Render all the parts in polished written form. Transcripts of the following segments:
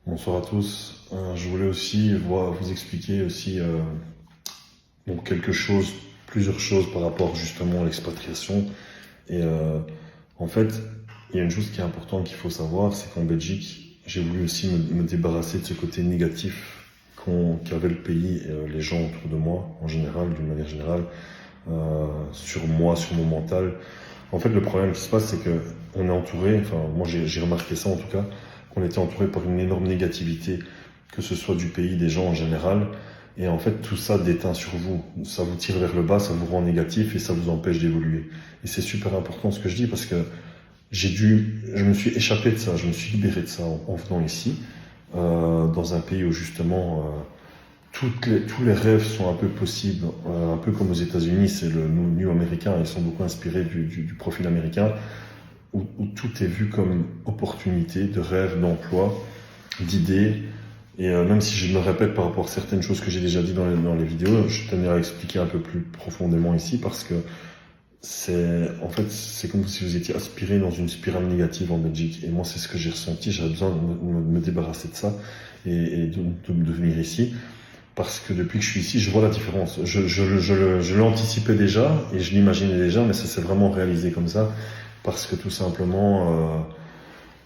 Bonsoir à tous. Je voulais aussi vous expliquer aussi plusieurs choses par rapport justement à l'expatriation. Et en fait, il y a une chose qui est importante qu'il faut savoir, c'est qu'en Belgique, j'ai voulu aussi me débarrasser de ce côté négatif qu'avait le pays et les gens autour de moi, en général, d'une manière générale, sur moi, sur mon mental. En fait, le problème qui se passe, c'est que on est entouré, enfin, moi j'ai remarqué ça en tout cas, qu'on était entouré par une énorme négativité, que ce soit du pays, des gens en général. Et en fait, tout ça déteint sur vous. Ça vous tire vers le bas, ça vous rend négatif et ça vous empêche d'évoluer. Et c'est super important ce que je dis parce que je me suis échappé de ça, je me suis libéré de ça en venant ici, dans un pays où justement tous les rêves sont un peu possibles, un peu comme aux États-Unis, c'est le New américain, ils sont beaucoup inspirés du profil américain, où tout est vu comme opportunité, de rêve, d'emploi, d'idées. Et même si je me répète par rapport à certaines choses que j'ai déjà dit dans les vidéos, je tenais à expliquer un peu plus profondément ici parce que c'est comme si vous étiez aspiré dans une spirale négative en Belgique. Et moi, c'est ce que j'ai ressenti. J'avais besoin de me débarrasser de ça et de venir ici. Parce que depuis que je suis ici, je vois la différence. Je l'anticipais déjà et je l'imaginais déjà, mais ça s'est vraiment réalisé comme ça. Parce que tout simplement,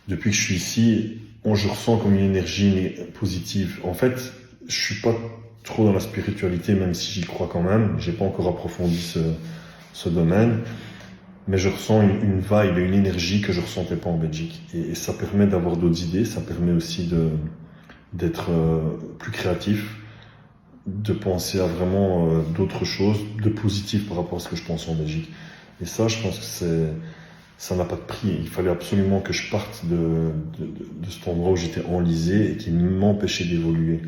depuis que je suis ici, je ressens comme une énergie positive. En fait, je suis pas trop dans la spiritualité, même si j'y crois quand même. J'ai pas encore approfondi ce domaine. Mais je ressens une vibe et une énergie que je ressentais pas en Belgique. Et ça permet d'avoir d'autres idées, ça permet aussi d'être plus créatif, de penser à vraiment d'autres choses, de positif par rapport à ce que je pense en Belgique. Et ça, je pense que ça n'a pas de prix. Il fallait absolument que je parte de cet endroit où j'étais enlisé et qui m'empêchait d'évoluer.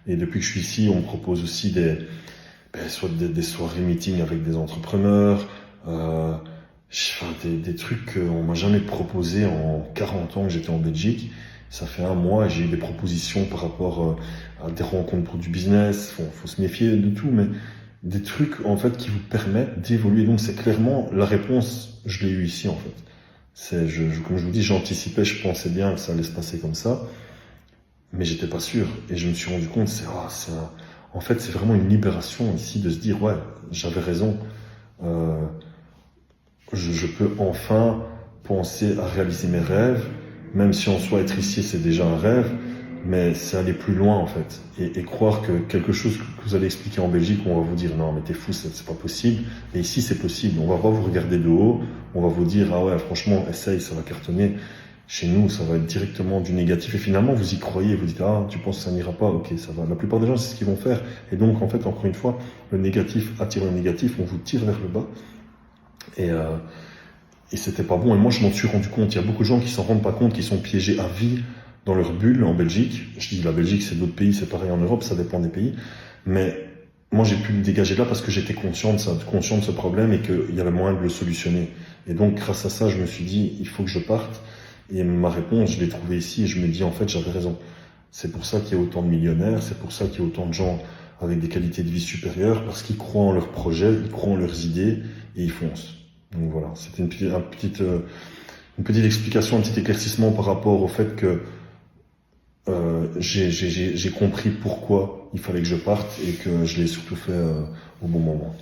Et depuis que je suis ici, on me propose aussi soit des soirées meetings avec des entrepreneurs, des trucs qu'on m'a jamais proposé en 40 ans que j'étais en Belgique. Ça fait un mois et j'ai eu des propositions par rapport à des rencontres pour du business. Faut se méfier de tout, mais des trucs en fait qui vous permettent d'évoluer. Donc c'est clairement la réponse, je l'ai eu ici en fait. Comme je vous dis, j'anticipais, je pensais bien que ça allait se passer comme ça, mais j'étais pas sûr. Et je me suis rendu compte, en fait, c'est vraiment une libération ici de se dire ouais, j'avais raison. Je peux enfin penser à réaliser mes rêves, même si en soi être ici c'est déjà un rêve, mais c'est aller plus loin en fait. Et croire que quelque chose que vous allez expliquer en Belgique, on va vous dire non mais t'es fou, c'est pas possible. Et ici c'est possible. On va pas vous regarder de haut, on va vous dire ah ouais franchement essaye, ça va cartonner. Chez nous ça va être directement du négatif et finalement vous y croyez, vous dites ah tu penses que ça n'ira pas, ok ça va. La plupart des gens c'est ce qu'ils vont faire. Et donc en fait encore une fois le négatif attire le négatif, on vous tire vers le bas. Et c'était pas bon. Et moi, je m'en suis rendu compte. Il y a beaucoup de gens qui s'en rendent pas compte, qui sont piégés à vie dans leur bulle en Belgique. Je dis la Belgique, c'est d'autres pays, c'est pareil en Europe, ça dépend des pays. Mais moi, j'ai pu me dégager là parce que j'étais conscient de ça, conscient de ce problème et qu'il y avait moyen de le solutionner. Et donc, grâce à ça, je me suis dit, il faut que je parte. Et ma réponse, je l'ai trouvée ici et je me dis, en fait, j'avais raison. C'est pour ça qu'il y a autant de millionnaires, c'est pour ça qu'il y a autant de gens avec des qualités de vie supérieures, parce qu'ils croient en leurs projets, ils croient en leurs idées et ils foncent. Donc voilà, c'était une petite explication, un petit éclaircissement par rapport au fait que j'ai compris pourquoi il fallait que je parte et que je l'ai surtout fait au bon moment.